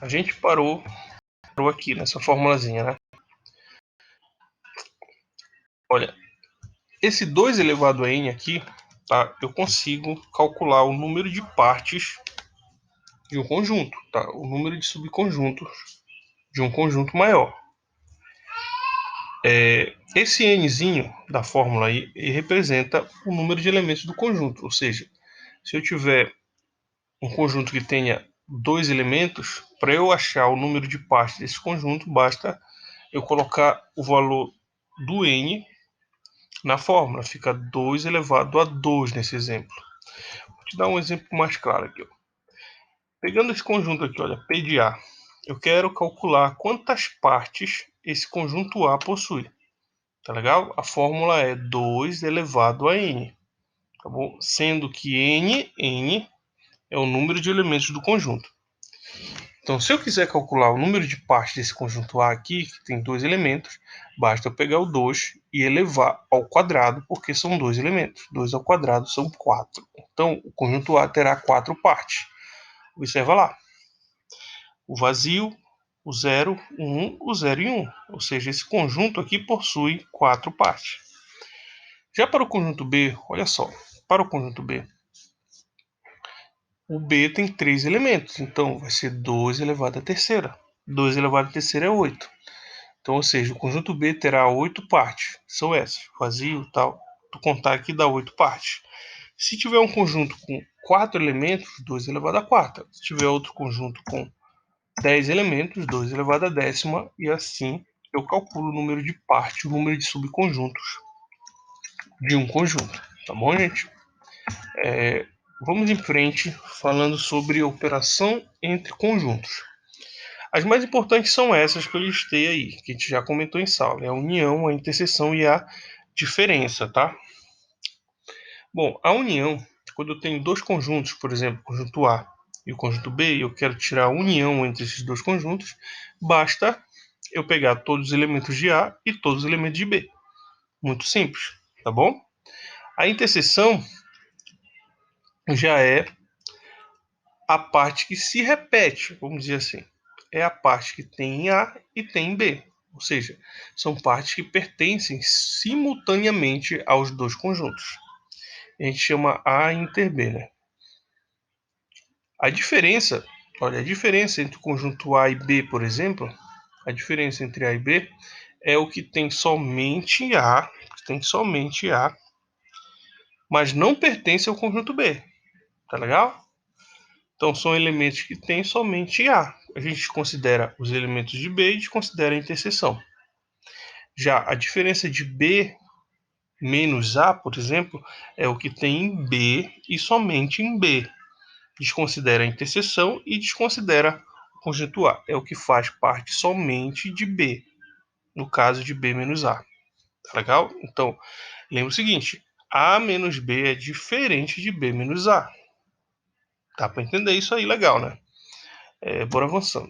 A gente parou aqui nessa formulazinha, né? Olha, esse 2 elevado a n aqui, tá? Eu consigo calcular o número de partes de um conjunto, tá? O número de subconjuntos de um conjunto maior. Esse nzinho da fórmula aí representa o número de elementos do conjunto, ou seja, se eu tiver um conjunto que tenha 2 elementos, para eu achar o número de partes desse conjunto, basta eu colocar o valor do n na fórmula, fica 2 elevado a 2 nesse exemplo. Vou te dar um exemplo mais claro aqui. Ó. Pegando esse conjunto aqui, olha, P de A, eu quero calcular quantas partes esse conjunto A possui. Tá legal? A fórmula é 2 elevado a n, tá bom? Sendo que n é o número de elementos do conjunto. Então, se eu quiser calcular o número de partes desse conjunto A aqui, que tem 2 elementos, basta eu pegar o 2 e elevar ao quadrado, porque são 2 elementos. 2 ao quadrado são 4. Então, o conjunto A terá 4 partes. Observa lá. O vazio, o 0, o 1, o 0 e 1. Ou seja, esse conjunto aqui possui 4 partes. Já para o conjunto B, olha só. Para o conjunto B, o B tem 3 elementos. Então, vai ser 2 elevado à terceira. 2 elevado à terceira é 8. Então, ou seja, o conjunto B terá 8 partes. São essas. Vazio e tal. Tu contar aqui dá 8 partes. Se tiver um conjunto com 4 elementos, 2 elevado à quarta. Se tiver outro conjunto com 10 elementos, 2 elevado à décima. E assim eu calculo o número de partes, o número de subconjuntos de um conjunto. Tá bom, gente? Vamos em frente falando sobre operação entre conjuntos. As mais importantes são essas que eu listei aí, que a gente já comentou em sala. É a união, a interseção e a diferença, tá? Bom, a união, quando eu tenho dois conjuntos, por exemplo, o conjunto A e o conjunto B, e eu quero tirar a união entre esses dois conjuntos, basta eu pegar todos os elementos de A e todos os elementos de B. Muito simples, tá bom? A interseção já é a parte que se repete, vamos dizer assim. É a parte que tem em A e tem em B. Ou seja, são partes que pertencem simultaneamente aos dois conjuntos. A gente chama A inter B, né? A diferença, olha, a diferença entre o conjunto A e B, por exemplo, a diferença entre A e B é o que tem somente A, mas não pertence ao conjunto B. Tá legal? Então, são elementos que têm somente A. A gente considera os elementos de B e desconsidera a interseção. Já a diferença de B menos A, por exemplo, é o que tem em B e somente em B. Desconsidera a interseção e desconsidera o conjunto A. É o que faz parte somente de B, no caso de B menos A. Tá legal? Então, lembra o seguinte, A menos B é diferente de B menos A. Dá para entender isso aí legal, né? Bora avançando.